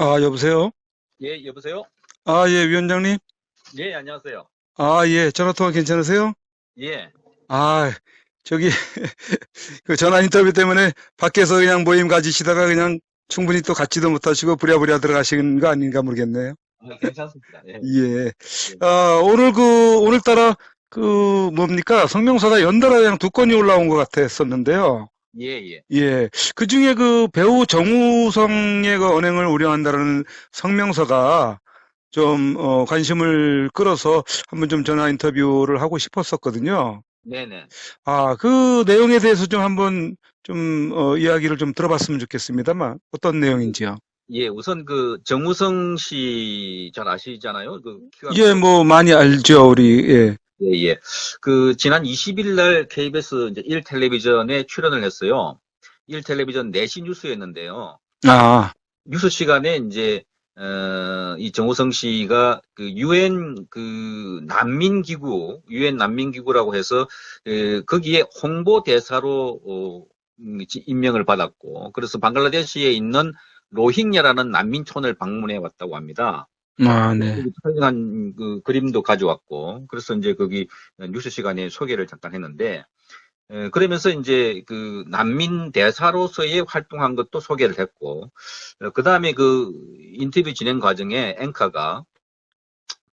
여보세요? 예, 여보세요? 예, 위원장님. 예, 안녕하세요. 예, 전화통화 괜찮으세요? 예, 아, 저기, 그 전화 인터뷰 때문에 밖에서 그냥 모임 가지시다가 그냥 충분히 또 갖지도 못하시고 부랴부랴 들어가신 거 아닌가 모르겠네요. 괜찮습니다. 예, 예. 예, 오늘따라 뭡니까? 성명서가 연달아 그냥 두 건이 올라온 것 같았었는데요. 예, 예. 예. 그 중에 그 배우 정우성의 그 언행을 우려한다는 성명서가 좀 관심을 끌어서 한번 좀 전화 인터뷰를 하고 싶었었거든요. 네네. 그 내용에 대해서 좀 한번 이야기를 좀 들어봤으면 좋겠습니다만 어떤 내용인지요? 예, 우선 그 정우성 씨 잘 아시잖아요. 그 키가 예, 크고. 뭐 많이 알죠, 우리. 예. 예, 예. 그 지난 20일 날 KBS 이제 1텔레비전에 출연을 했어요. 1텔레비전 4시 뉴스였는데요. 아, 뉴스 시간에 이제 이 정우성 씨가 그 유엔 유엔 난민기구라고 해서 거기에 홍보 대사로 임명을 받았고, 그래서 방글라데시에 있는 로힝야라는 난민촌을 방문해 왔다고 합니다. 그래서 네. 거기 촬영한 그 그림도 가져왔고, 그래서 이제 거기 뉴스 시간에 소개를 잠깐 했는데, 그러면서 이제 그 난민 대사로서의 활동한 것도 소개를 했고, 그 다음에 그 인터뷰 진행 과정에 앵커가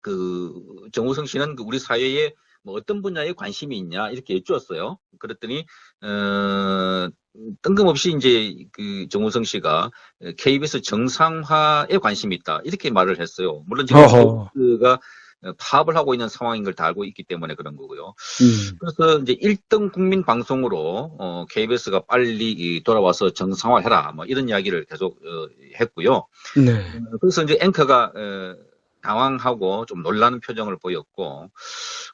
그 정우성 씨는 그 우리 사회에 뭐 어떤 분야에 관심이 있냐 이렇게 여쭈었어요. 그랬더니 뜬금없이 이제 그 정우성 씨가 KBS 정상화에 관심이 있다 이렇게 말을 했어요. 물론 지금 허허. KBS가 파업을 하고 있는 상황인 걸 다 알고 있기 때문에 그런 거고요. 음. 그래서 이제 1등 국민 방송으로 KBS가 빨리 돌아와서 정상화해라 뭐 이런 이야기를 계속 했고요. 네. 그래서 이제 앵커가 당황하고 좀 놀라는 표정을 보였고,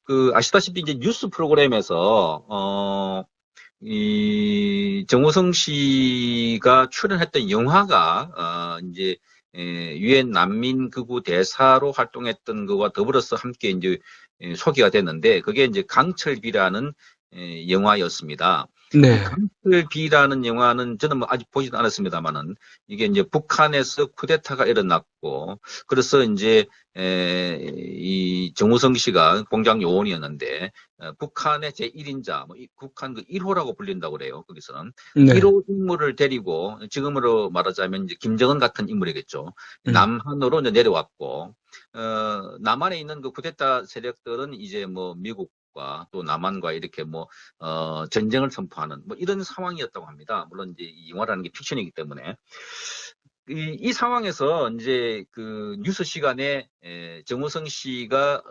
그 아시다시피 이제 뉴스 프로그램에서 이 정우성 씨가 출연했던 영화가 이제 유엔 난민기구 대사로 활동했던 것과 더불어서 함께 이제 소개가 됐는데 그게 이제 강철비라는 영화였습니다. 이 네. 강철비라는 영화는 저는 뭐 아직 보지도 않았습니다만은 이게 이제 북한에서 쿠데타가 일어났고 그래서 이제 이 정우성 씨가 공장 요원이었는데 북한의 제1인자, 뭐 북한 그 1호라고 불린다고 그래요. 거기서는 네. 1호 인물을 데리고 지금으로 말하자면 이제 김정은 같은 인물이겠죠. 음. 남한으로 이제 내려왔고 남한에 있는 그 쿠데타 세력들은 이제 뭐 미국과 또 남한과 이렇게 뭐 전쟁을 선포하는 뭐 이런 상황이었다고 합니다. 물론 이제 이 영화라는 게 픽션이기 때문에 이 상황에서 이제 그 뉴스 시간에 정우성 씨가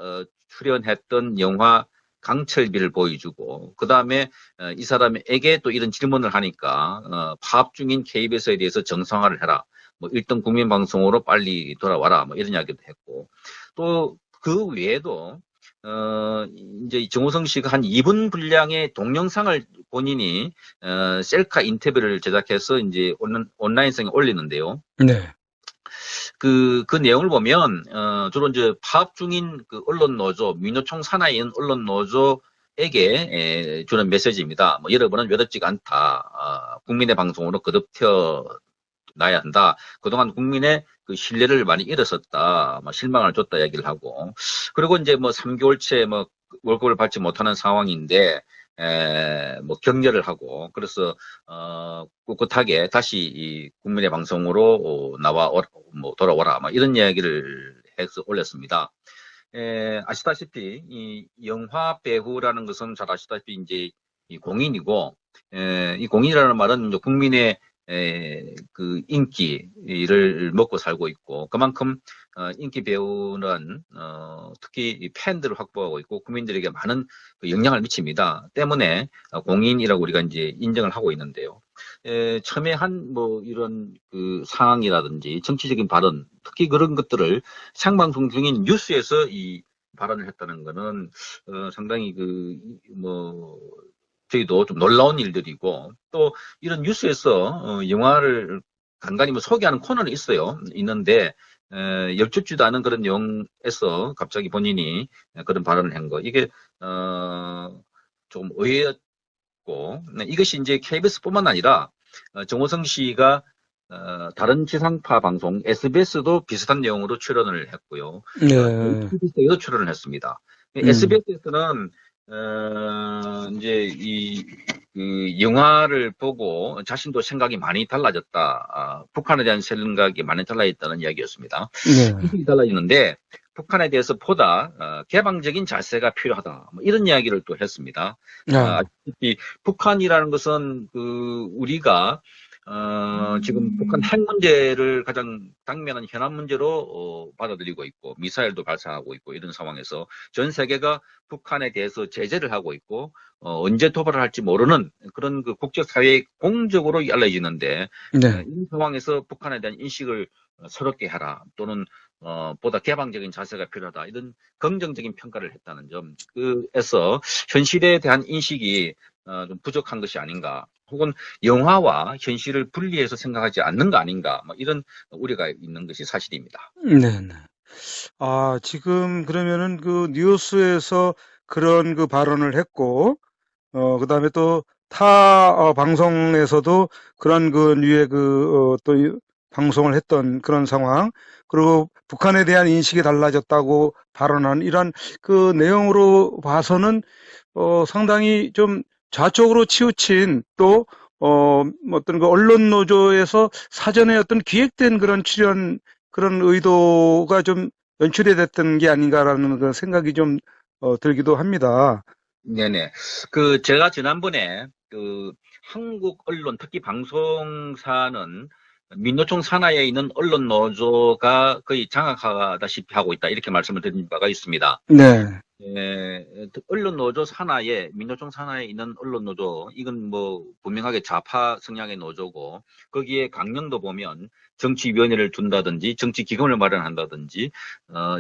출연했던 영화 강철비를 보여주고 그 다음에 이 사람에게 또 이런 질문을 하니까 파업 중인 KBS에 대해서 정상화를 해라. 뭐 1등 국민방송으로 빨리 돌아와라. 뭐 이런 이야기도 했고 또 그 외에도 이제 정우성 씨가 한 2분 분량의 동영상을 본인이 셀카 인터뷰를 제작해서 이제 온라인성에 올리는데요. 네. 그 내용을 보면, 주로 이제 파업 중인 그 언론 노조, 민노총 산하에 있는 언론 노조에게 주는 메시지입니다. 뭐 여러분은 외롭지가 않다. 국민의 방송으로 거듭 놔야 한다. 그동안 국민의 그 신뢰를 많이 잃었었다. 뭐 실망을 줬다 얘기를 하고. 그리고 이제 뭐 3개월째 뭐 월급을 받지 못하는 상황인데, 뭐 격려를 하고, 그래서, 꿋꿋하게 다시 이 국민의 방송으로 뭐 돌아오라. 뭐 이런 이야기를 해서 올렸습니다. 아시다시피 이 영화 배우라는 것은 잘 아시다시피 이제 이 공인이고, 이 공인이라는 말은 이제 국민의 그 인기를 먹고 살고 있고 그만큼 인기 배우는 특히 이 팬들을 확보하고 있고 국민들에게 많은 그 영향을 미칩니다. 때문에 공인이라고 우리가 이제 인정을 하고 있는데요. 첨예한 뭐 이런 그 상황이라든지 정치적인 발언, 특히 그런 것들을 생방송 중인 뉴스에서 이 발언을 했다는 거는 상당히 그 뭐 저희도 좀 놀라운 일들이고 또 이런 뉴스에서 영화를 간간히 뭐 소개하는 코너는 있는데 열쫓지도 않은 그런 내용에서 갑자기 본인이 그런 발언을 한 거 이게 좀 의외였고 네, 이것이 이제 KBS뿐만 아니라 정호성 씨가 다른 지상파 방송 SBS도 비슷한 내용으로 출연을 했고요. 네. HBS에도 출연을 했습니다. SBS에서는 이제 그 영화를 보고 자신도 생각이 많이 달라졌다. 북한에 대한 생각이 많이 달라졌다는 이야기였습니다. 네. 인식이 달라지는데 북한에 대해서 보다 개방적인 자세가 필요하다. 뭐 이런 이야기를 또 했습니다. 아, 아시다시피 북한이라는 것은 그 우리가 지금 북한 핵 문제를 가장 당면한 현안 문제로 받아들이고 있고 미사일도 발사하고 있고 이런 상황에서 전 세계가 북한에 대해서 제재를 하고 있고 언제 도발을 할지 모르는 그런 그 국제사회에 공적으로 알려지는데 네. 이 상황에서 북한에 대한 인식을 새롭게 하라 또는 보다 개방적인 자세가 필요하다 이런 긍정적인 평가를 했다는 점 그에서 현실에 대한 인식이 좀 부족한 것이 아닌가 혹은 영화와 현실을 분리해서 생각하지 않는 거 아닌가 뭐 이런 우려가 있는 것이 사실입니다. 네네. 지금 그러면은 그 뉴스에서 그런 그 발언을 했고, 그다음에 또 방송에서도 그런 그 류의 또 방송을 했던 그런 상황, 그리고 북한에 대한 인식이 달라졌다고 발언한 이런 그 내용으로 봐서는 상당히 좀 좌쪽으로 치우친 또 어떤 그 언론 노조에서 사전에 어떤 기획된 그런 출연 그런 의도가 좀 연출이 됐던 게 아닌가라는 그 생각이 좀 들기도 합니다. 네네. 그 제가 지난번에 그 한국 언론 특히 방송사는 민노총 산하에 있는 언론 노조가 거의 장악하다시피 하고 있다 이렇게 말씀을 드린 바가 있습니다. 네, 언론 노조 산하에 민노총 산하에 있는 언론 노조 이건 뭐 분명하게 좌파 성향의 노조고 거기에 강령도 보면 정치위원회를 둔다든지 정치 기금을 마련한다든지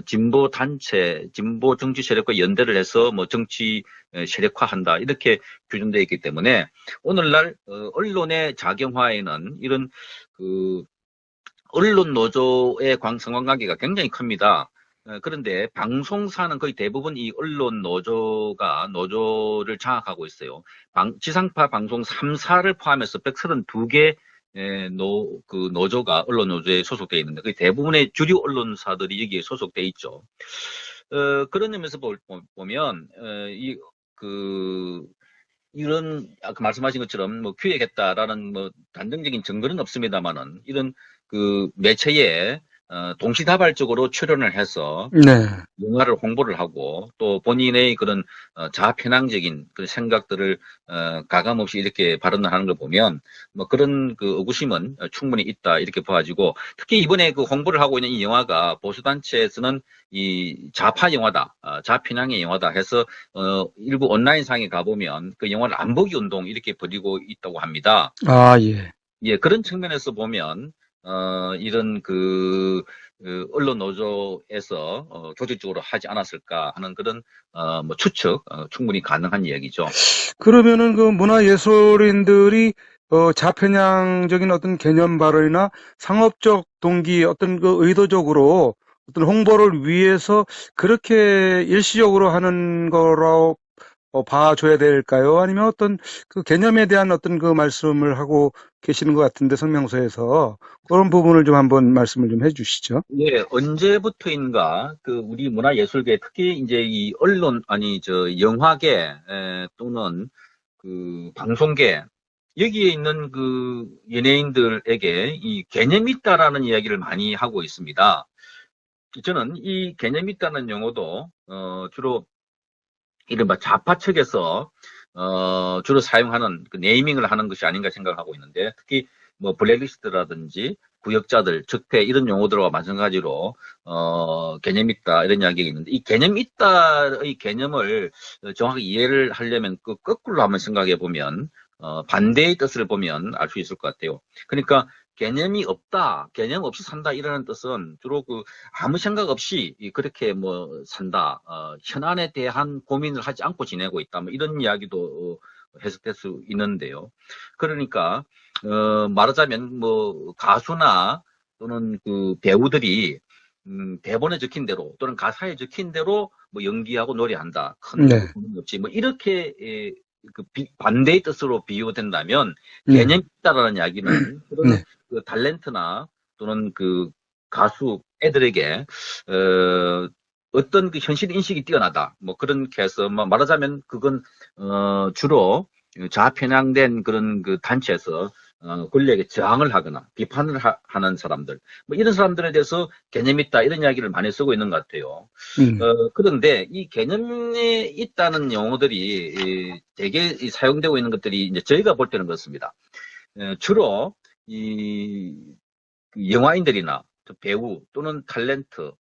진보 단체 진보 정치 세력과 연대를 해서 뭐 정치 세력화한다 이렇게 규정되어 있기 때문에 오늘날 언론의 자경화에는 이런 그 언론 노조의 상관관계가 굉장히 큽니다. 그런데 방송사는 거의 대부분 이 언론 노조를 장악하고 있어요. 지상파 방송 3사를 포함해서 132개 그 노조가 언론 노조에 소속되어 있는데 거의 대부분의 주류 언론사들이 여기에 소속되어 있죠. 그런 점에서 보면 이런 아까 말씀하신 것처럼 뭐 기획했다라는 뭐 단정적인 증거는 없습니다만은 이런 그 매체에 동시다발적으로 출연을 해서 네. 영화를 홍보를 하고 또 본인의 그런 자편향적인 그런 생각들을 가감없이 이렇게 발언을 하는 걸 보면 뭐 그런 그 의구심은 충분히 있다 이렇게 봐지고 특히 이번에 그 홍보를 하고 있는 이 영화가 보수단체에서는 이 좌파 영화다, 자편향의 영화다 해서 일부 온라인상에 가보면 그 영화를 안 보기 운동 이렇게 벌이고 있다고 합니다. 예. 예, 그런 측면에서 보면 이런 언론 노조에서 조직적으로 하지 않았을까 하는 그런 뭐 추측 충분히 가능한 이야기죠. 그러면은 그 문화예술인들이 자편향적인 어떤 개념 발언이나 상업적 동기 어떤 그 의도적으로 어떤 홍보를 위해서 그렇게 일시적으로 하는 거라고 봐줘야 될까요? 아니면 어떤 그 개념에 대한 어떤 그 말씀을 하고 계시는 것 같은데 성명서에서 그런 부분을 좀 한번 말씀을 좀 해주시죠. 예, 언제부터인가 그 우리 문화예술계 특히 이제 이 영화계 또는 그 방송계 여기에 있는 그 연예인들에게 이 개념이 있다라는 이야기를 많이 하고 있습니다. 저는 이 개념이 있다는 용어도 주로 이른바 좌파 측에서 주로 사용하는 그 네이밍을 하는 것이 아닌가 생각하고 있는데 특히 뭐 블랙리스트라든지 구역자들, 적폐 이런 용어들과 마찬가지로 개념 있다 이런 이야기가 있는데 이 개념 있다의 개념을 정확히 이해를 하려면 그 거꾸로 한번 생각해 보면 반대의 뜻을 보면 알 수 있을 것 같아요. 그러니까 개념이 없다, 개념 없이 산다 이라는 뜻은 주로 그 아무 생각 없이 그렇게 뭐 산다, 현안에 대한 고민을 하지 않고 지내고 있다, 뭐 이런 이야기도 해석될 수 있는데요. 그러니까 말하자면 뭐 가수나 또는 그 배우들이 대본에 적힌 대로 또는 가사에 적힌 대로 뭐 연기하고 노래한다, 큰 네. 고민 없이 뭐 이렇게 반대의 뜻으로 비유된다면 네. 개념이 있다라는 이야기는 그런 네. 그 탤런트나 또는 그 가수 애들에게 어떤 그 현실 인식이 뛰어나다 뭐 그렇게 해서 뭐 말하자면 그건 주로 좌편향된 그런 그 단체에서 권력에 저항을 하거나 비판을 하는 사람들 뭐 이런 사람들에 대해서 개념 있다 이런 이야기를 많이 쓰고 있는 것 같아요. 음. 그런데 이 개념에 있다는 용어들이 되게 사용되고 있는 것들이 이제 저희가 볼 때는 그렇습니다. 주로 그 영화인들이나 배우 또는 탤런트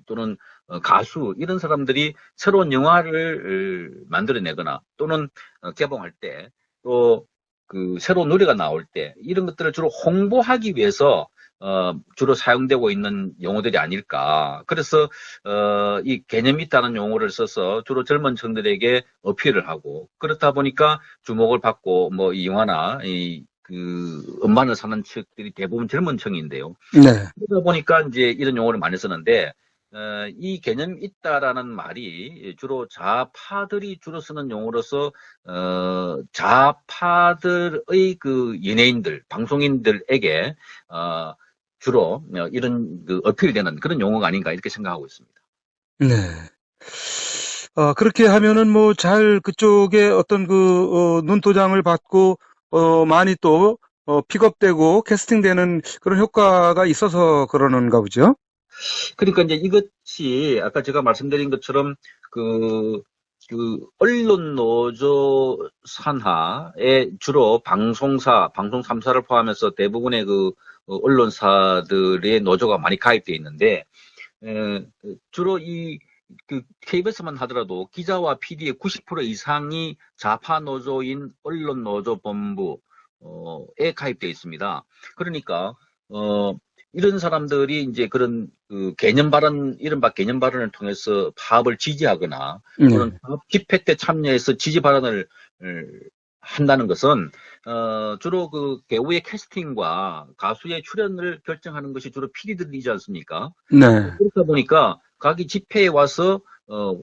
또는 가수 이런 사람들이 새로운 영화를 만들어내거나 또는 개봉할 때 또 그 새로운 노래가 나올 때 이런 것들을 주로 홍보하기 위해서 주로 사용되고 있는 용어들이 아닐까. 그래서 이 개념이 있다는 용어를 써서 주로 젊은 층들에게 어필을 하고 그렇다 보니까 주목을 받고 뭐 이 영화나 그 음반을 사는 측들이 대부분 젊은 층인데요. 네. 그러다 보니까 이제 이런 용어를 많이 쓰는데 이 개념 있다라는 말이 주로 좌파들이 주로 쓰는 용어로서 좌파들의 그 연예인들, 방송인들에게 주로 이런 그 어필되는 그런 용어가 아닌가 이렇게 생각하고 있습니다. 네. 그렇게 하면은 뭐 잘 그쪽에 어떤 눈도장을 받고, 많이 또, 픽업되고 캐스팅되는 그런 효과가 있어서 그러는가 보죠? 그러니까 이제 이것이 아까 제가 말씀드린 것처럼 그, 언론 노조 산하에 주로 방송 3사를 포함해서 대부분의 언론사들의 노조가 많이 가입되어 있는데, 주로 KBS만 하더라도 기자와 PD의 90% 이상이 좌파 노조인 언론노조본부에 가입되어 있습니다. 그러니까, 이런 사람들이 이제 그런 이른바 개념 발언을 통해서 파업을 지지하거나 또는 네. 파업 집회 때 참여해서 지지 발언을 한다는 것은 주로 그 배우의 캐스팅과 가수의 출연을 결정하는 것이 주로 PD들이지 않습니까? 네. 그렇다 보니까 가기 집회에 와서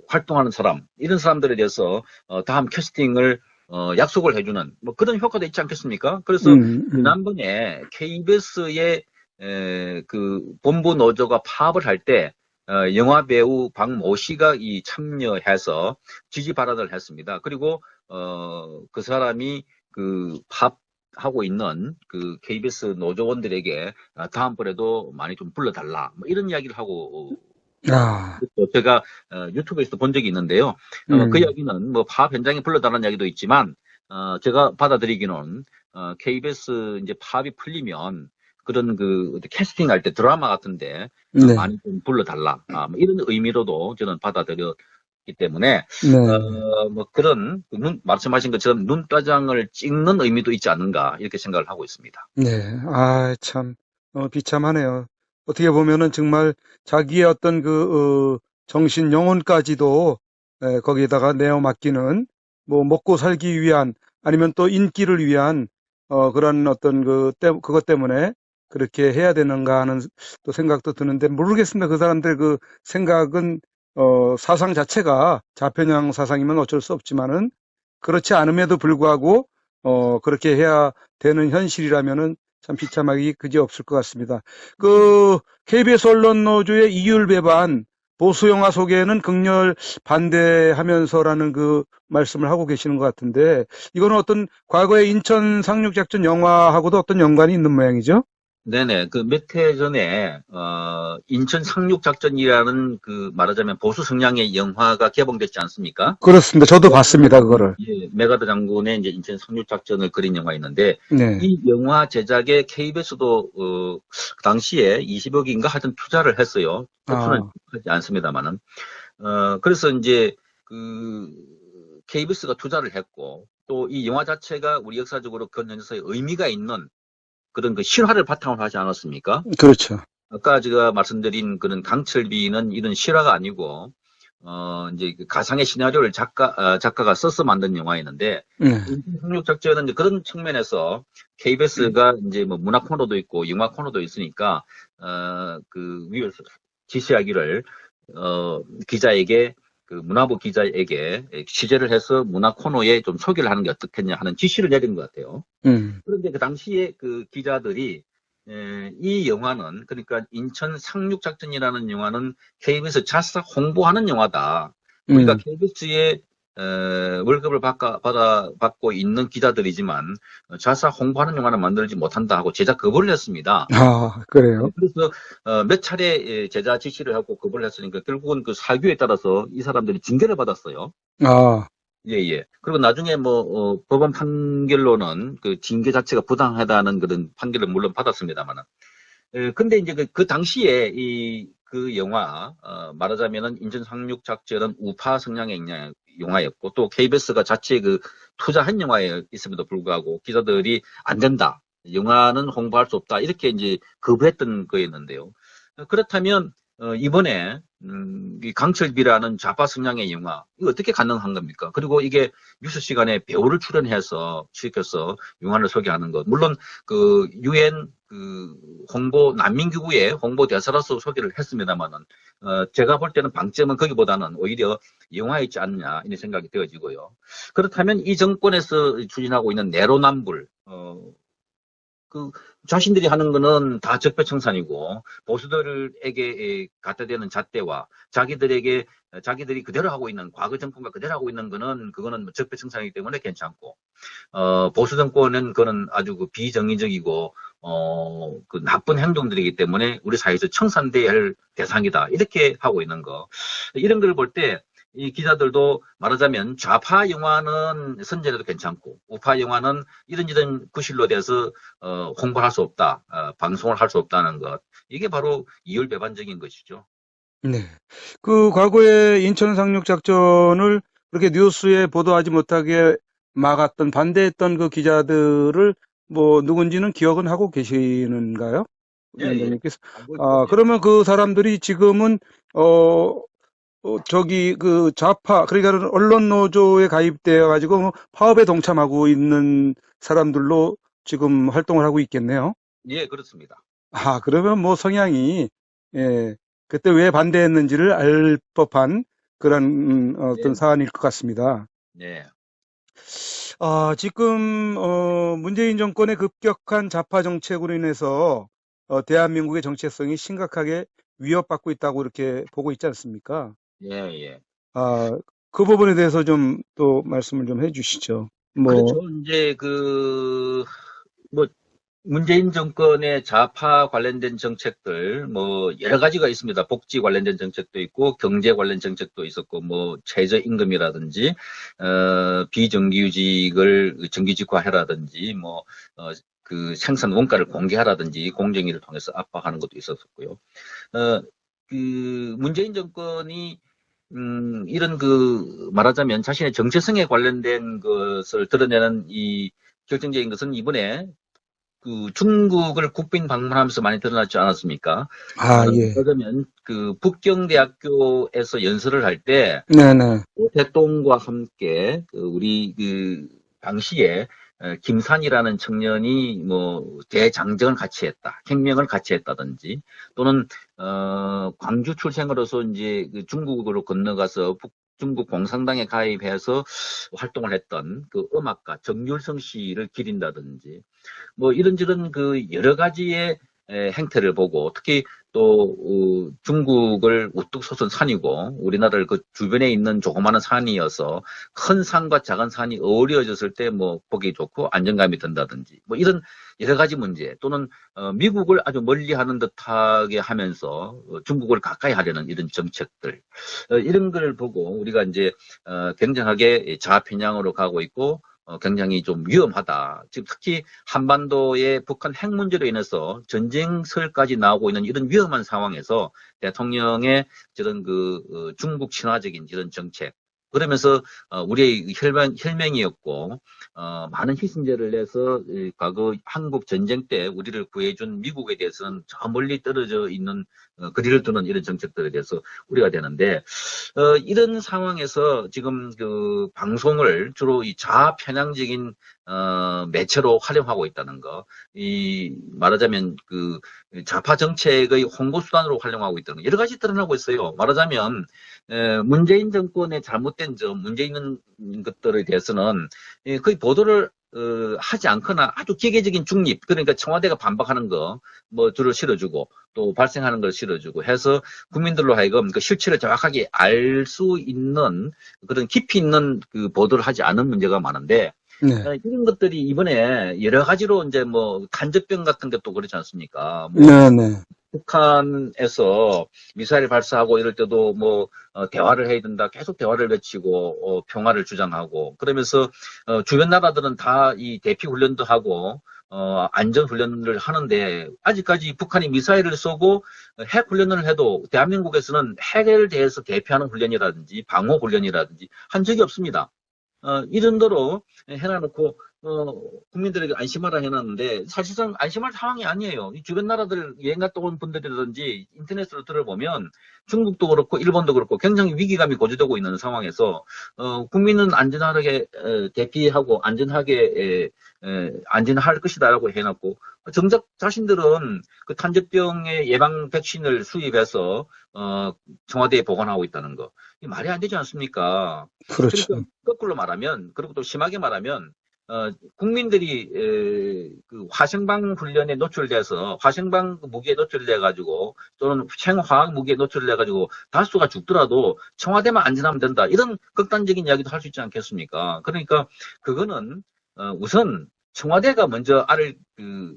활동하는 사람 이런 사람들에 대해서 다음 캐스팅을 약속을 해주는 뭐 그런 효과도 있지 않겠습니까? 그래서 지난번에 KBS의 그 본부 노조가 파업을 할 때 영화 배우 박모 씨가 참여해서 지지 발언을 했습니다. 그리고 그 사람이 그 파업하고 있는 그 KBS 노조원들에게 다음번에도 많이 좀 불러달라 뭐 이런 이야기를 하고 아, 제가 유튜브에서 본 적이 있는데요. 그 이야기는 뭐 파업 현장에 불러달라는 이야기도 있지만 제가 받아들이기는 KBS 이제 파업이 풀리면 그런 캐스팅 할 때 드라마 같은데 네. 많이 좀 불러달라 뭐 이런 의미로도 저는 받아들였기 때문에 네. 뭐 그런 말씀하신 것처럼 눈가장을 찍는 의미도 있지 않는가 이렇게 생각을 하고 있습니다. 네. 아, 참, 비참하네요. 어떻게 보면은 정말 자기의 어떤 정신, 영혼까지도 거기에다가 내어 맡기는, 뭐, 먹고 살기 위한, 아니면 또 인기를 위한, 그런 어떤 그것 때문에 그렇게 해야 되는가 하는 또 생각도 드는데, 모르겠습니다. 그 사람들 그 생각은, 사상 자체가 좌편향 사상이면 어쩔 수 없지만은, 그렇지 않음에도 불구하고, 그렇게 해야 되는 현실이라면은 참 비참하기 그지없을 것 같습니다. KBS 언론노조의 이율 배반, 보수 영화 소개는 극렬 반대하면서라는 말씀을 하고 계시는 것 같은데, 이거는 어떤 과거의 인천 상륙작전 영화하고도 어떤 연관이 있는 모양이죠? 네네. 몇 해 전에, 인천 상륙작전이라는 말하자면 보수 성향의 영화가 개봉됐지 않습니까? 그렇습니다. 저도 봤습니다, 그거를. 예, 메가더 장군의 이제 인천 상륙작전을 그린 영화 있는데, 네. 이 영화 제작에 KBS도, 그 당시에 20억인가 하여튼 투자를 했어요. 표는 아, 하지 않습니다만은. 그래서 이제 KBS가 투자를 했고, 또 이 영화 자체가 우리 역사적으로 건너서의 의미가 있는 그런 실화를 바탕으로 하지 않았습니까? 그렇죠. 아까 제가 말씀드린 그런 강철비는 이런 실화가 아니고, 이제 가상의 시나리오를 작가가 써서 만든 영화였는데, 네. 인천상륙작전은 이제 그런 측면에서 KBS가 이제 뭐 문화 코너도 있고 영화 코너도 있으니까, 위에서 지시하기를, 기자에게 그 문화부 기자에게 취재를 해서 문화 코너에 좀 소개를 하는 게 어떻겠냐 하는 지시를 내린 것 같아요. 그런데 그 당시에 그 기자들이 이 영화는 그러니까 인천 상륙작전이라는 영화는 KBS 자사 홍보하는 영화다. 우리가 KBS에 월급을 받고 있는 기자들이지만 자사 홍보하는 영화는 만들지 못한다 하고 제작 거부를 했습니다. 아, 그래요? 그래서 몇 차례 제자 지시를 하고 거부를 했으니까 결국은 그 사규에 따라서 이 사람들이 징계를 받았어요. 아, 예, 예. 그리고 나중에 법원 판결로는 그 징계 자체가 부당하다는 그런 판결을 물론 받았습니다만은. 근데 이제 그 당시에 그 영화, 말하자면은 인천 상륙 작전은 우파 성향의 영화였고 또 KBS가 자체 그 투자한 영화에 있음에도 불구하고 기자들이 안 된다. 영화는 홍보할 수 없다. 이렇게 이제 거부했던 거였는데요. 그렇다면, 이번에, 이 강철비라는 좌파 성향의 영화, 이거 어떻게 가능한 겁니까? 그리고 이게 뉴스 시간에 배우를 시켜서 영화를 소개하는 것. 물론, UN 난민기구의 홍보 대사로서 소개를 했습니다만은, 제가 볼 때는 방점은 거기보다는 오히려 영화에 있지 않냐, 이런 생각이 되어지고요. 그렇다면 이 정권에서 추진하고 있는 내로남불, 그 자신들이 하는 거는 다 적폐청산이고 보수들에게 갖다 대는 잣대와 자기들이 그대로 하고 있는 과거 정권과 그대로 하고 있는 거는 그거는 적폐청산이기 때문에 괜찮고 보수 정권은 그거는 아주 그 비정의적이고 그 나쁜 행동들이기 때문에 우리 사회에서 청산돼야 할 대상이다 이렇게 하고 있는 거 이런 걸 볼 때 이 기자들도 말하자면 좌파 영화는 선전해도 괜찮고 우파 영화는 이런 구실로 돼서 홍보할 수 없다, 방송을 할 수 없다는 것 이게 바로 이율배반적인 것이죠. 네. 그 과거에 인천 상륙 작전을 그렇게 뉴스에 보도하지 못하게 막았던 반대했던 그 기자들을 뭐 누군지는 기억은 하고 계시는가요? 예, 예. 위원장님께서. 알고 있죠. 아, 예. 그러면 그 사람들이 지금은 저기 그 좌파 그러니까 언론 노조에 가입되어 가지고 파업에 동참하고 있는 사람들로 지금 활동을 하고 있겠네요. 예, 그렇습니다. 아, 그러면 뭐 성향이, 예, 그때 왜 반대했는지를 알 법한 그런, 어떤 네, 사안일 것 같습니다. 네. 아, 지금, 문재인 정권의 급격한 좌파 정책으로 인해서, 대한민국의 정체성이 심각하게 위협받고 있다고 이렇게 보고 있지 않습니까? 예, 예. 아, 그 부분에 대해서 좀 또 말씀을 좀 해주시죠. 뭐, 그렇죠. 이제 뭐, 문재인 정권의 좌파 관련된 정책들, 뭐, 여러 가지가 있습니다. 복지 관련된 정책도 있고, 경제 관련 정책도 있었고, 뭐, 최저임금이라든지, 비정규직을 정규직화해라든지, 뭐, 그 생산 원가를 공개하라든지, 공정위를 통해서 압박하는 것도 있었었고요. 어, 문재인 정권이 이런 말하자면 자신의 정체성에 관련된 것을 드러내는 이 결정적인 것은 이번에 중국을 국빈 방문하면서 많이 드러났지 않았습니까? 아, 예. 그러면 북경대학교에서 연설을 할 때 네네. 대통령과 함께 우리 당시에 김산이라는 청년이 뭐 대장정을 같이 했다, 혁명을 같이 했다든지 또는 광주 출생으로서 이제 중국으로 건너가서 중국 공산당에 가입해서 활동을 했던 그 음악가 정률성 씨를 기린다든지 뭐 이런저런 여러 가지의 행태를 보고 특히 또 중국을 우뚝 솟은 산이고 우리나라를 그 주변에 있는 조그마한 산이어서 큰 산과 작은 산이 어우러졌을 때 뭐 보기 좋고 안정감이 든다든지 뭐 이런 여러 가지 문제 또는 미국을 아주 멀리하는 듯하게 하면서 중국을 가까이 하려는 이런 정책들 이런 걸 보고 우리가 이제 굉장하게 좌편향으로 가고 있고 굉장히 좀 위험하다. 지금 특히 한반도의 북한 핵 문제로 인해서 전쟁설까지 나오고 있는 이런 위험한 상황에서 대통령의 저런 중국 친화적인 이런 정책, 그러면서 우리의 혈맹이었고 많은 희생자를 내서 과거 한국 전쟁 때 우리를 구해준 미국에 대해서는 저 멀리 떨어져 있는 거리를 두는 이런 정책들에 대해서 우려가 되는데 이런 상황에서 지금 방송을 주로 이 좌편향적인 매체로 활용하고 있다는 거. 말하자면 그 좌파 정책의 홍보 수단으로 활용하고 있다는 거. 여러 가지 드러나고 있어요. 말하자면, 문재인 정권의 잘못된 점, 문제 있는 것들에 대해서는 거의 보도를 하지 않거나 아주 기계적인 중립, 그러니까 청와대가 반박하는 거, 뭐, 줄을 실어주고, 또 발생하는 걸 실어주고 해서 국민들로 하여금 그 실체를 정확하게 알 수 있는 그런 깊이 있는 그 보도를 하지 않은 문제가 많은데, 네. 이런 것들이 이번에 여러 가지로 이제 뭐 간접병 같은 것도 그렇지 않습니까? 뭐 네, 네. 북한에서 미사일 발사하고 이럴 때도 뭐 대화를 해야 된다. 계속 대화를 외치고 평화를 주장하고 그러면서 주변 나라들은 다 이 대피 훈련도 하고 안전 훈련을 하는데 아직까지 북한이 미사일을 쏘고 핵 훈련을 해도 대한민국에서는 핵에 대해서 대피하는 훈련이라든지 방어 훈련이라든지 한 적이 없습니다. 이런대로 해놔놓고, 국민들에게 안심하라 해놨는데, 사실상 안심할 상황이 아니에요. 이 주변 나라들 여행 갔다 온 분들이라든지 인터넷으로 들어보면 중국도 그렇고 일본도 그렇고 굉장히 위기감이 고조되고 있는 상황에서, 국민은 안전하게 대피하고 안전하게 안전할 것이다라고 해놨고, 정작 자신들은 그 탄저병의 예방 백신을 수입해서, 청와대에 보관하고 있다는 거. 이 말이 안 되지 않습니까? 그렇죠. 그러니까 거꾸로 말하면, 그리고 또 심하게 말하면, 국민들이 그 화생방 훈련에 노출돼서 화생방 무기에 노출돼가지고 또는 생화학 무기에 노출돼가지고 다수가 죽더라도 청와대만 안전하면 된다. 이런 극단적인 이야기도 할 수 있지 않겠습니까? 그러니까 그거는 우선 청와대가 먼저 그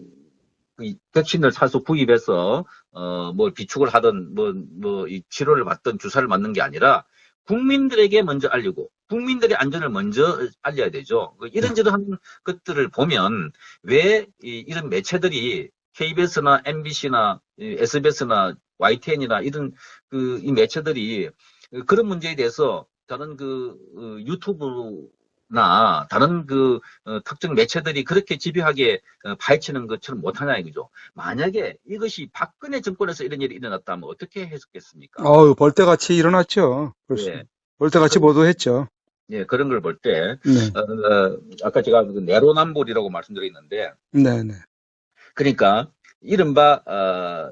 백신을 사서 구입해서 뭘 비축을 하든 이 치료를 받든 주사를 맞는 게 아니라 국민들에게 먼저 알리고 국민들의 안전을 먼저 알려야 되죠. 이런저런 것들을 보면 왜 이런 매체들이 KBS나 MBC나 SBS나 YTN이나 이런 이 매체들이 그런 문제에 대해서 다른 유튜브나 다른 특정 매체들이 그렇게 집요하게 파헤치는 것처럼 못하냐 이거죠. 만약에 이것이 박근혜 정권에서 이런 일이 일어났다면 어떻게 해석했습니까? 어우, 벌떼같이 일어났죠. 벌써. 예. 벌떼같이 보도했죠. 예, 그런 걸 볼 때, 네. 아까 제가 그 내로남불이라고 말씀드렸는데, 네, 네. 그러니까, 이른바,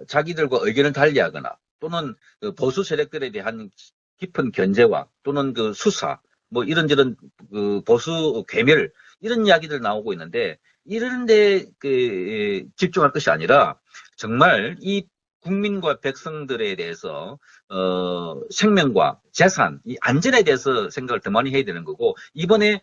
자기들과 의견을 달리하거나, 또는 그 보수 세력들에 대한 깊은 견제와, 또는 그 수사, 뭐 이런저런 그 보수 괴멸, 이런 이야기들 나오고 있는데, 이런 데 집중할 것이 아니라, 정말 이 국민과 백성들에 대해서 생명과 재산, 이 안전에 대해서 생각을 더 많이 해야 되는 거고 이번에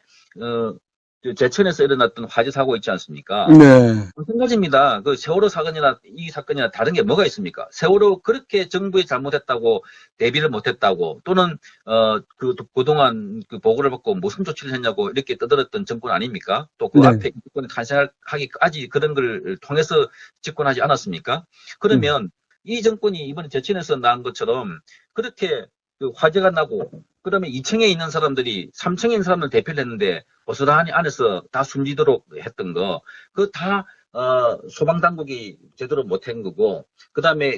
제천에서 일어났던 화재 사고 있지 않습니까? 네. 마찬가지입니다. 그 세월호 사건이나 이 사건이나 다른 게 뭐가 있습니까? 세월호 그렇게 정부에 잘못했다고 대비를 못했다고 또는 그동안 그 보고를 받고 무슨 조치를 했냐고 이렇게 떠들었던 정권 아닙니까? 또 그 네. 앞에 정권이 탄생하기까지 그런 걸 통해서 집권하지 않았습니까? 그러면 이 정권이 이번에 제천에서 난 것처럼 그렇게 그 화재가 나고 그러면 2층에 있는 사람들이 3층에 있는 사람을 대피를 했는데 고스란히 안에서 다 숨지도록 했던 거 그거 다 소방당국이 제대로 못한 거고 그 다음에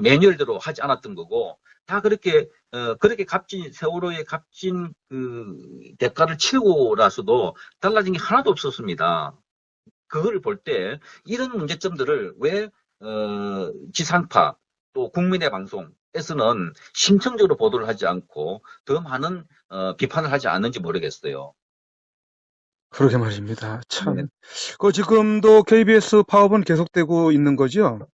매뉴얼대로 하지 않았던 거고 다 그렇게 세월호의 값진 대가를 치르고 나서도 달라진 게 하나도 없었습니다. 그걸 볼 때 이런 문제점들을 왜 지상파 또 국민의 방송에서는 심층적으로 보도를 하지 않고 더 많은 비판을 하지 않는지 모르겠어요. 그러게 말입니다. 참. 네. 지금도 KBS 파업은 계속되고 있는 거죠?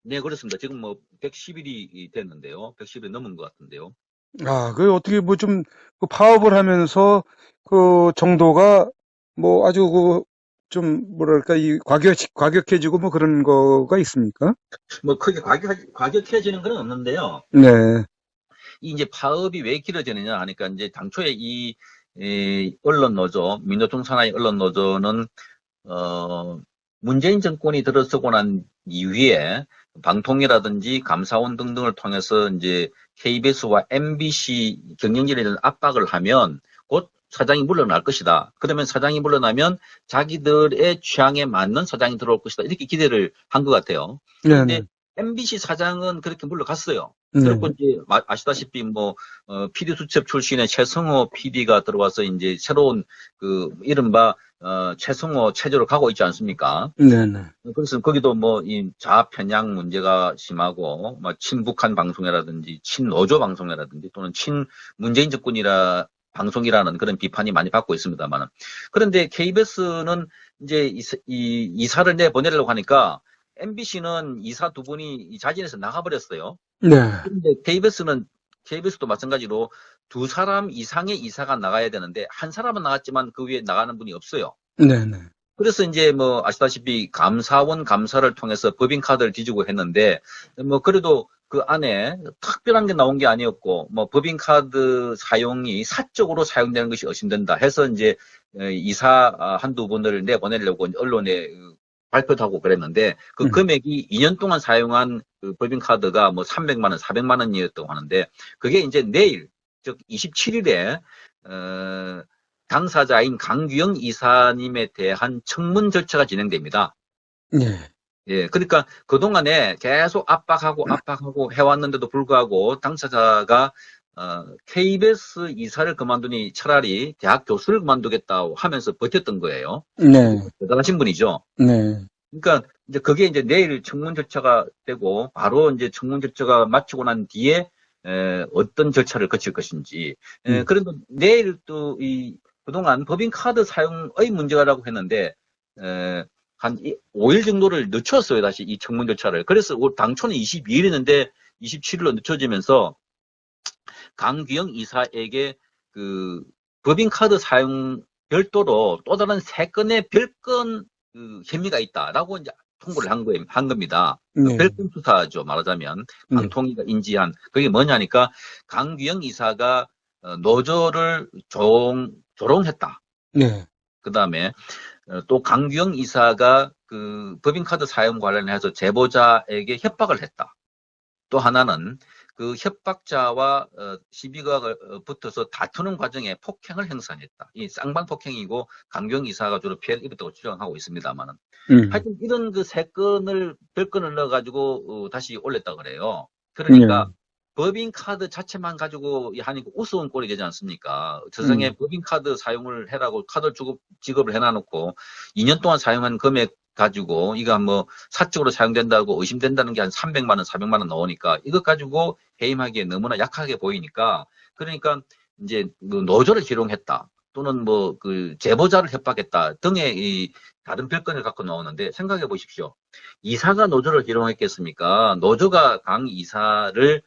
네, 그렇습니다. 지금 뭐 110일이 됐는데요. 110일이 넘은 것 같은데요. 어떻게 좀 파업을 하면서 정도가 아주 좀 뭐랄까 과격해지고 뭐 그런 거가 있습니까? 뭐 크게 과격해지는 건 없는데요. 네. 이제 파업이 왜 길어지느냐 하니까 이제 당초에 이 언론 노조, 민노총 산하의 언론 노조는 문재인 정권이 들어서고 난 이후에 방통이라든지 감사원 등등을 통해서 이제 KBS와 MBC 경영진에 대한 압박을 하면 곧 사장이 물러날 것이다. 그러면 사장이 물러나면 자기들의 취향에 맞는 사장이 들어올 것이다. 이렇게 기대를 한 것 같아요. 네, 그런데 네. MBC 사장은 그렇게 물러갔어요. 네. 그리고 이제 아시다시피 뭐 PD 수첩 출신의 최성호 PD가 들어와서 이제 새로운 그 이른바 최성호 체제로 가고 있지 않습니까? 네네. 그래서 거기도 뭐 이 좌편향 문제가 심하고 뭐 친북한 방송이라든지 친노조 방송이라든지 또는 친문재인 정권이라 방송이라는 그런 비판이 많이 받고 있습니다만은, 그런데 KBS는 이제 이사를 내보내려고 하니까 MBC는 이사 두 분이 이 자진해서 나가버렸어요. 네. 그런데 KBS도 마찬가지로 두 사람 이상의 이사가 나가야 되는데 한 사람은 나갔지만 그 위에 나가는 분이 없어요. 네네. 그래서 이제 뭐 아시다시피 감사원 감사를 통해서 법인카드를 뒤지고 했는데, 뭐 그래도 그 안에 특별한 게 나온 게 아니었고, 뭐 법인카드 사용이 사적으로 사용되는 것이 의심된다 해서 이제 이사 한두 분을 내보내려고 언론에 발표도 하고 그랬는데, 그 금액이 2년 동안 사용한 그 법인카드가 뭐 300만 원, 400만 원이었다고 하는데, 그게 이제 내일, 즉 27일에 당사자인 강규영 이사님에 대한 청문 절차가 진행됩니다. 네. 예, 그러니까 그동안에 계속 압박하고 해왔는데도 불구하고 당사자가 KBS 이사를 그만두니 차라리 대학 교수를 그만두겠다고 하면서 버텼던 거예요. 네. 대단하신 분이죠. 네. 그러니까 이제 그게 이제 내일 청문 절차가 되고 바로 이제 청문 절차가 마치고 난 뒤에 어떤 절차를 거칠 것인지. 그래도 내일 또 그동안 법인카드 사용의 문제라고 했는데 한 5일 정도를 늦췄어요. 다시 이 청문 절차를. 그래서 당초는 22일이었는데 27일로 늦춰지면서 강규영 이사에게 그 법인카드 사용 별도로 또 다른 3건의 별건 혐의가 있다라고 이제 통보를 한 겁니다. 네. 별건 수사죠, 말하자면. 방통위가 인지한. 그게 뭐냐니까 강규영 이사가 노조를 조롱했다. 네. 그 다음에 또 강규영 이사가 그 법인카드 사용 관련해서 제보자에게 협박을 했다. 또 하나는 그 협박자와 시비가 붙어서 다투는 과정에 폭행을 행사했다. 이 쌍방폭행이고 강경 이사가 주로 피해를 입었다고 추정하고 있습니다만은. 하여튼 이런 그 3건을 별건을 넣어가지고 다시 올렸다 그래요. 그러니까 법인카드 자체만 가지고 하니까 우스운 꼴이 되지 않습니까? 세상에 법인카드 사용을 해라고 카드 지급을 해놔놓고 2년 동안 사용한 금액 가지고 이거 뭐 사적으로 사용된다고 의심된다는 게 한 300만 원, 400만 원 나오니까 이것 가지고 해임하기에 너무나 약하게 보이니까, 그러니까 이제 그 노조를 희롱했다 또는 뭐 그 제보자를 협박했다 등의 이 다른 별건을 갖고 나오는데, 생각해 보십시오. 이사가 노조를 희롱했겠습니까? 노조가 강 이사를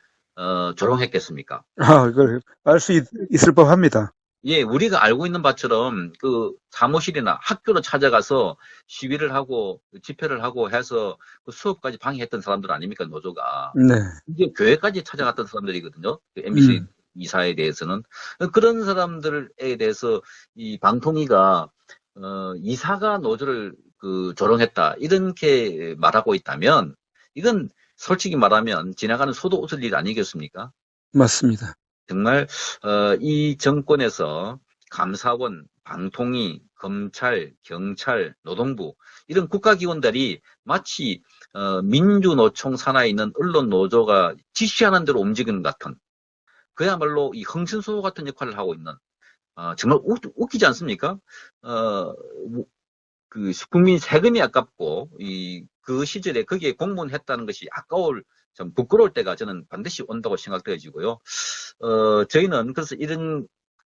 조롱했겠습니까? 이걸 알 수 있을 법합니다. 예, 우리가 알고 있는 바처럼 그 사무실이나 학교로 찾아가서 시위를 하고 집회를 하고 해서 그 수업까지 방해했던 사람들 아닙니까, 노조가. 네. 이제 교회까지 찾아갔던 사람들이거든요. 그 MBC 이사에 대해서는. 그런 사람들에 대해서 이 방통위가 이사가 노조를 그 조롱했다 이렇게 말하고 있다면, 이건 솔직히 말하면 지나가는 소도 웃을 일 아니겠습니까? 맞습니다. 정말 이 정권에서 감사원, 방통위, 검찰, 경찰, 노동부 이런 국가기관들이 마치 민주노총 산하에 있는 언론 노조가 지시하는 대로 움직이는 것 같은, 그야말로 이 흥신소 같은 역할을 하고 있는, 정말 웃기지 않습니까? 그 국민 세금이 아깝고 그 시절에 거기에 공무원했다는 것이 아까울, 좀 부끄러울 때가 저는 반드시 온다고 생각되어지고요. 저희는 그래서 이런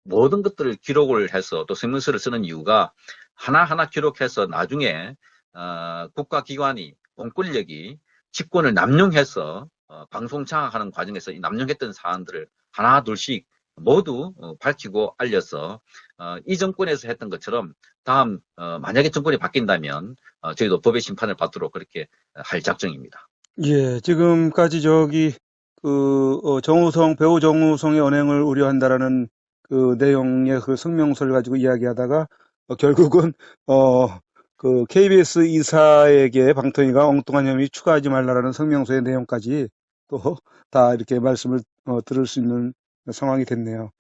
모든 것들을 기록을 해서 또 성명서를 쓰는 이유가, 하나하나 기록해서 나중에 국가기관이 공권력이 직권을 남용해서 방송 장악하는 과정에서 남용했던 사안들을 하나 둘씩 모두 밝히고 알려서 이 정권에서 했던 것처럼 다음 만약에 정권이 바뀐다면 저희도 법의 심판을 받도록 그렇게 할 작정입니다. 예, 지금까지 배우 정우성의 언행을 우려한다라는 그 내용의 그 성명서를 가지고 이야기하다가 결국은 그 KBS 이사에게 방통위가 엉뚱한 혐의 추가하지 말라라는 성명서의 내용까지 또 다 이렇게 말씀을 들을 수 있는 상황이 됐네요.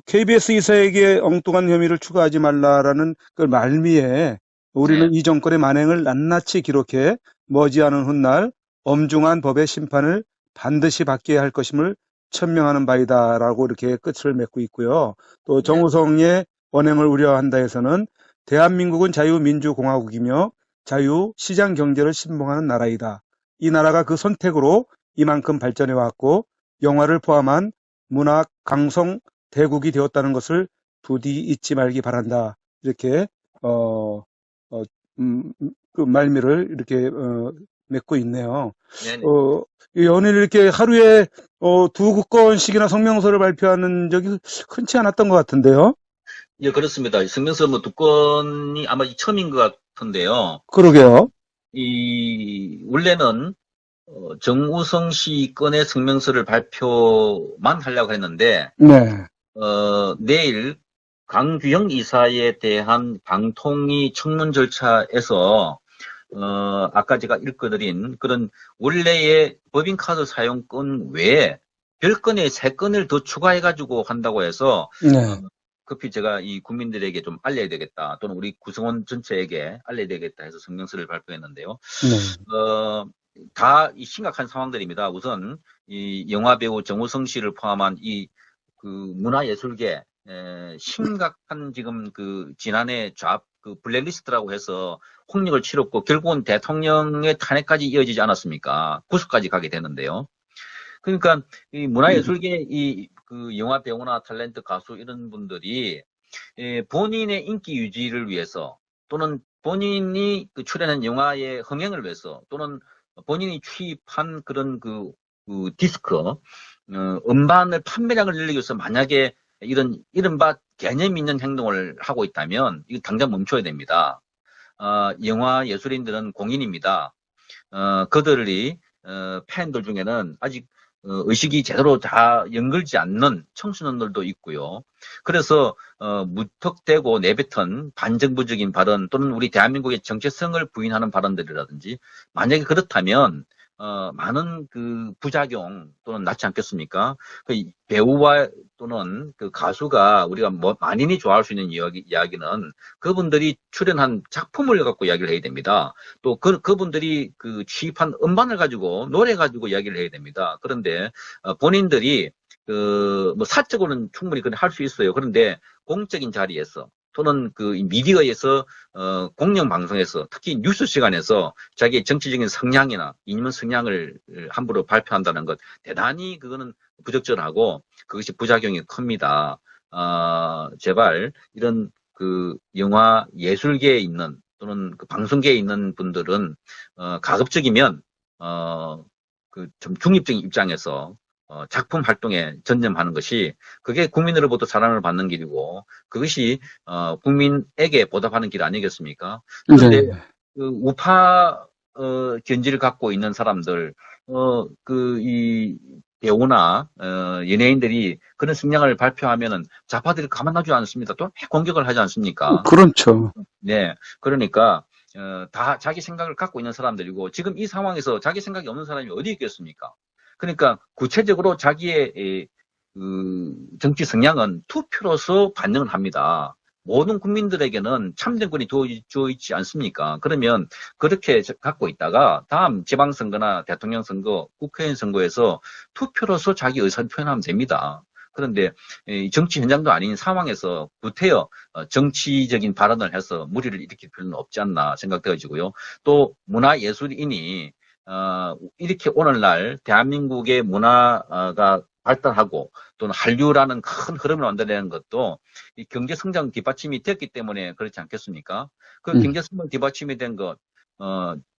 KBS 이사에게 엉뚱한 혐의를 추가하지 말라라는 그 말미에 우리는 네, 이 정권의 만행을 낱낱이 기록해 머지않은 훗날 엄중한 법의 심판을 반드시 받게 할 것임을 천명하는 바이다라고 이렇게 끝을 맺고 있고요. 또 네, 정우성의 언행을 우려한다 해서는 대한민국은 자유민주공화국이며 자유시장 경제를 신봉하는 나라이다. 이 나라가 그 선택으로 이만큼 발전해 왔고 영화를 포함한 문학 강성 대국이 되었다는 것을 부디 잊지 말기 바란다. 이렇게 어, 어, 그 말미를 이렇게 맺고 있네요. 네, 네. 어, 이 연일 이렇게 하루에 두 건씩이나 성명서를 발표하는 적이 흔치 않았던 것 같은데요. 예, 그렇습니다. 성명서 뭐 두 건이 아마 이 처음인 것 같은데요. 그러게요. 원래는 정우성 씨 건의 성명서를 발표만 하려고 했는데, 네, 내일 강규형 이사에 대한 방통위 청문 절차에서 아까 제가 읽어드린 그런 원래의 법인카드 사용권 외에 별건에 세 건을 더 추가해가지고 한다고 해서 어, 네, 급히 제가 이 국민들에게 좀 알려야 되겠다 또는 우리 구성원 전체에게 알려야 되겠다 해서 성명서를 발표했는데요. 네, 어, 다 이 심각한 상황들입니다. 우선 이 영화 배우 정우성 씨를 포함한 이 그 문화예술계 심각한 지금 그 지난해 그 블랙리스트라고 해서 홍역을 치렀고 결국은 대통령의 탄핵까지 이어지지 않았습니까? 구속까지 가게 되는데요. 그러니까 이 문화예술계 이 그 영화 배우나 탤런트 가수 이런 분들이 본인의 인기 유지를 위해서 또는 본인이 그 출연한 영화의 흥행을 위해서 또는 본인이 취입한 그런 그 디스크, 음반을 판매량을 늘리기 위해서 만약에 이런 이른바 개념 있는 행동을 하고 있다면 이거 당장 멈춰야 됩니다. 영화 예술인들은 공인입니다. 그들이 팬들 중에는 아직 의식이 제대로 다 연결지 않는 청소년들도 있고요. 그래서 무턱대고 내뱉은 반정부적인 발언 또는 우리 대한민국의 정체성을 부인하는 발언들이라든지 만약에 그렇다면 많은 그 부작용 또는 낳지 않겠습니까? 그 배우와 또는 그 가수가 우리가 뭐 만인이 좋아할 수 있는 이야기는 그분들이 출연한 작품을 갖고 이야기를 해야 됩니다. 또 그분들이 그 취입한 음반을 가지고 노래 가지고 이야기를 해야 됩니다. 그런데 본인들이 그 뭐 사적으로는 충분히 할 수 있어요. 그런데 공적인 자리에서 또는 그 미디어에서 공영방송에서 특히 뉴스 시간에서 자기의 정치적인 성향이나 이념 성향을 함부로 발표한다는 것 대단히 그거는 부적절하고 그것이 부작용이 큽니다. 제발 이런 그 영화 예술계에 있는 또는 그 방송계에 있는 분들은 가급적이면 그 좀 중립적인 입장에서 작품 활동에 전념하는 것이 그게 국민으로부터 사랑을 받는 길이고 그것이 국민에게 보답하는 길 아니겠습니까? 그런데 네. 그 우파 견지를 갖고 있는 사람들 그 이 배우나 연예인들이 그런 성향을 발표하면은 좌파들이 가만 놔두지 않습니다. 또 공격을 하지 않습니까? 그렇죠. 네, 그러니까 다 자기 생각을 갖고 있는 사람들이고 지금 이 상황에서 자기 생각이 없는 사람이 어디 있겠습니까? 그러니까 구체적으로 자기의 그 정치 성향은 투표로서 반영을 합니다. 모든 국민들에게는 참정권이 주어 있지 않습니까? 그러면 그렇게 갖고 있다가 다음 지방선거나 대통령 선거, 국회의원 선거에서 투표로서 자기 의사를 표현하면 됩니다. 그런데 정치 현장도 아닌 상황에서 구태여 정치적인 발언을 해서 무리를 일으킬 필요는 없지 않나 생각되어지고요. 또 문화예술인이 이렇게 오늘날 대한민국의 문화가 발달하고 또는 한류라는 큰 흐름을 만들어내는 것도 이 경제 성장 뒷받침이 됐기 때문에 그렇지 않겠습니까? 그 음, 경제 성장 뒷받침이 된 것,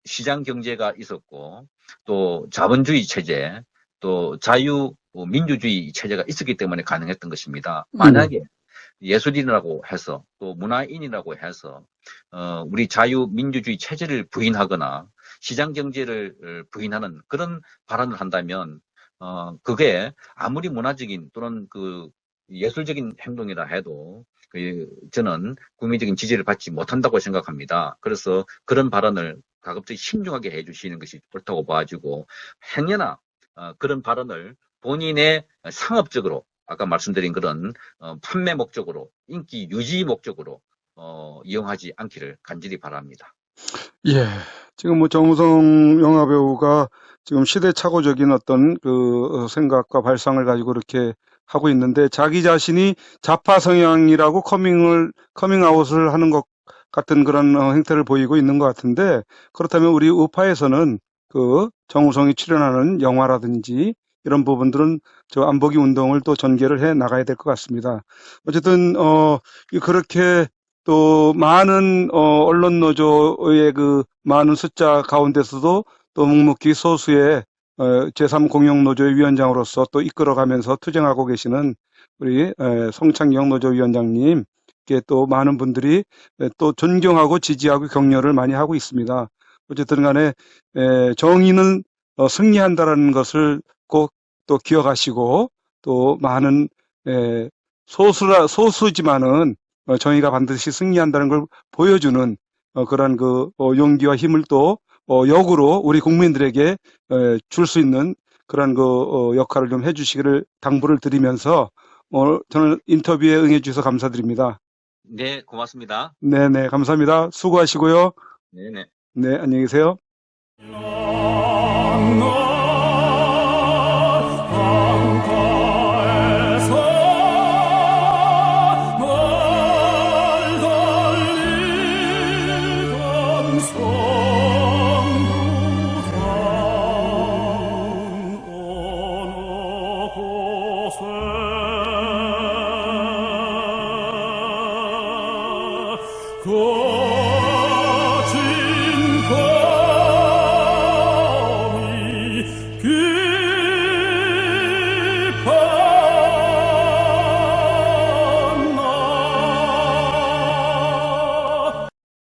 시장 경제가 있었고 또 자본주의 체제, 또 자유 민주주의 체제가 있었기 때문에 가능했던 것입니다. 네. 만약에 예술인이라고 해서 또 문화인이라고 해서 우리 자유민주주의 체제를 부인하거나 시장 경제를 부인하는 그런 발언을 한다면 그게 아무리 문화적인 또는 그 예술적인 행동이라 해도 저는 국민적인 지지를 받지 못한다고 생각합니다. 그래서 그런 발언을 가급적 신중하게 해주시는 것이 옳다고 봐가지고 행여나 그런 발언을 본인의 상업적으로 아까 말씀드린 그런 판매 목적으로 인기 유지 목적으로 이용하지 않기를 간절히 바랍니다. 예. 지금 뭐 정우성 영화배우가 지금 시대착오적인 어떤 그 생각과 발상을 가지고 이렇게 하고 있는데 자기 자신이 좌파 성향이라고 커밍아웃을 하는 것 같은 그런 행태를 보이고 있는 것 같은데 그렇다면 우리 우파에서는 그 정우성이 출연하는 영화라든지 이런 부분들은 저 안보기 운동을 또 전개를 해 나가야 될 것 같습니다. 어쨌든 그렇게 또 많은 언론 노조의 그 많은 숫자 가운데서도 또 묵묵히 소수의 제3 공영 노조의 위원장으로서 또 이끌어가면서 투쟁하고 계시는 우리 송창경 노조위원장님께 또 많은 분들이 또 존경하고 지지하고 격려를 많이 하고 있습니다. 어쨌든 간에 정의는 승리한다라는 것을 꼭 또 기억하시고 또 많은 소수지만은 정의가 반드시 승리한다는 걸 보여주는 그런 그 용기와 힘을 또 역으로 우리 국민들에게 줄 수 있는 그런 그 역할을 좀 해주시기를 당부를 드리면서 저는 인터뷰에 응해주셔서 감사드립니다. 네, 고맙습니다. 네네, 감사합니다. 수고하시고요. 네네. 네, 안녕히 계세요. 그